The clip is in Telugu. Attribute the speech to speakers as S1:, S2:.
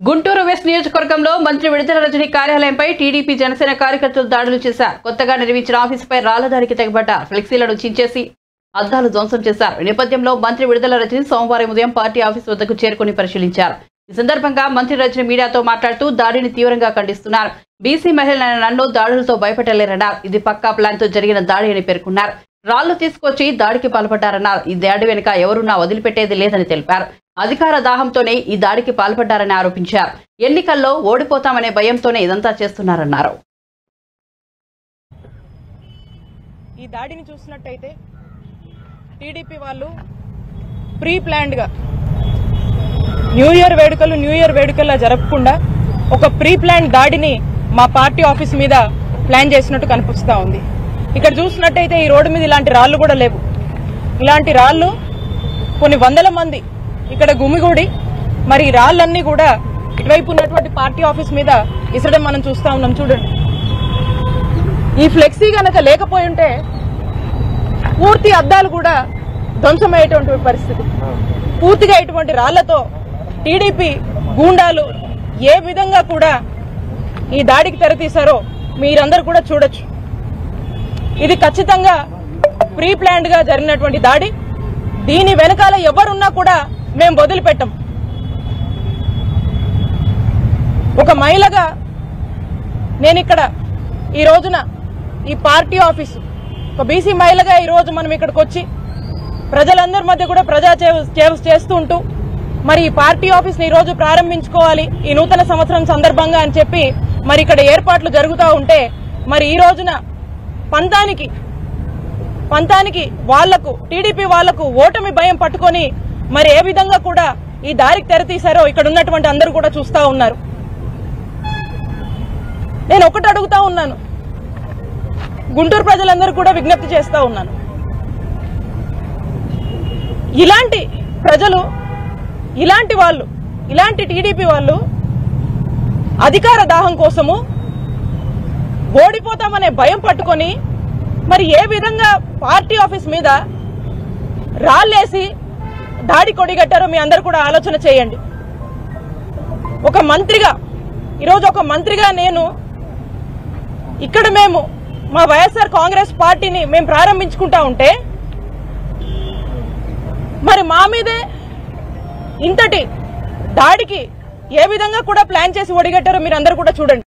S1: గుంటూరు వెస్ట్ నియోజకవర్గంలో మంత్రి విడుదల రజని కార్యాలయంపై టీడీపీ జనసేన కార్యకర్తలు దాడులు చేశారు. కొత్తగా నిర్మించిన ఆఫీసుపై రాళ్లదాడికి తెగబడ్డారు. ఫ్లెక్సీలను చించేసి అద్దాలు ధ్వంసం చేశారు. ఈ నేపథ్యంలో మంత్రి విడుదల రజని సోమవారం ఉదయం పార్టీ ఆఫీసు వద్దకు చేరుకుని పరిశీలించారు. ఈ సందర్భంగా మంత్రి రజని మీడియాతో మాట్లాడుతూ దాడిని తీవ్రంగా ఖండిస్తున్నారు. బీసీ మహిళలైన నన్ను దాడులతో భయపెట్టలేరన్నారు. ఇది పక్కా ప్లాన్ తో జరిగిన దాడి అని పేర్కొన్నారు. రాళ్లు తీసుకొచ్చి దాడికి పాల్పడ్డారన్నారు. ఈ దాడి వెనుక ఎవరున్నా వదిలిపెట్టేది లేదని తెలిపారు. అధికార దాహంతోనే ఈ దాడికి పాల్పడ్డారని ఆరోపించారు. ఎన్నికల్లో ఓడిపోతామనే భయంతోనే ఇదంతా చేస్తున్నారన్నారు.
S2: ఈ దాడిని చూసినట్టయితే టీడీపీ వాళ్ళు ప్రీ ప్లాన్డ్ గా న్యూ ఇయర్ వేడుకల్లా జరపకుండా ఒక ప్రీ ప్లాన్ దాడిని మా పార్టీ ఆఫీస్ మీద ప్లాన్ చేసినట్టు కనిపిస్తా ఉంది. ఇక్కడ చూసినట్టయితే ఈ రోడ్డు మీద ఇలాంటి రాళ్లు కూడా లేవు. ఇలాంటి రాళ్లు కొన్ని వందల మంది ఇక్కడ గుమిగూడి మరి ఈ రాళ్లన్నీ కూడా ఇటువైపు ఉన్నటువంటి పార్టీ ఆఫీస్ మీద ఇసడం మనం చూస్తా ఉన్నాం. చూడండి, ఈ ఫ్లెక్సీ గనక లేకపోయి ఉంటే పూర్తి అద్దాలు కూడా ధ్వంసమయ్యేటువంటి పరిస్థితి. పూర్తిగా ఇటువంటి రాళ్లతో టీడీపీ గూండాలు ఏ విధంగా కూడా ఈ దాడికి తెరతీశారో మీరందరూ కూడా చూడొచ్చు. ఇది ఖచ్చితంగా ప్రీ ప్లాన్డ్ గా జరిగినటువంటి దాడి. దీని వెనకాల ఎవరున్నా కూడా మేము వదిలిపెట్టం. ఒక మహిళగా నేను ఇక్కడ ఈ రోజున ఈ పార్టీ ఆఫీసు ఒక బీసీ మహిళగా ఈ రోజు మనం ఇక్కడికి వచ్చి ప్రజలందరి మధ్య కూడా ప్రజా సేవ చేస్తూ ఉంటూ మరి ఈ పార్టీ ఆఫీస్ ని ఈ రోజు ప్రారంభించుకోవాలి ఈ నూతన సంవత్సరం సందర్భంగా అని చెప్పి మరి ఇక్కడ ఏర్పాట్లు జరుగుతూ ఉంటే మరి ఈ రోజున పంతానికి వాళ్లకు టీడీపీ వాళ్లకు ఓటమి భయం పట్టుకొని మరి ఏ విధంగా కూడా ఈ దారికి తెరతీశారో ఇక్కడ ఉన్నటువంటి అందరూ కూడా చూస్తా ఉన్నారు. నేను ఒకటి అడుగుతా ఉన్నాను, గుంటూరు ప్రజలందరూ కూడా విజ్ఞప్తి చేస్తా ఉన్నాను. ఇలాంటి ప్రజలు, ఇలాంటి వాళ్ళు, ఇలాంటి టీడీపీ వాళ్ళు అధికార దాహం కోసము ఓడిపోతామనే భయం పట్టుకొని మరి ఏ విధంగా పార్టీ ఆఫీస్ మీద రాళ్లేసి దాడి కొడిగట్టారో మీ అందరూ కూడా ఆలోచన చేయండి. ఒక మంత్రిగా ఈరోజు ఒక మంత్రిగా నేను ఇక్కడ మేము మా వైఎస్ఆర్ కాంగ్రెస్ పార్టీని మేము ప్రారంభించుకుంటా ఉంటే మరి మా మీదే ఇంతటి దాడికి ఏ విధంగా కూడా ప్లాన్ చేసి ఒడిగట్టారో మీరందరూ కూడా చూడండి.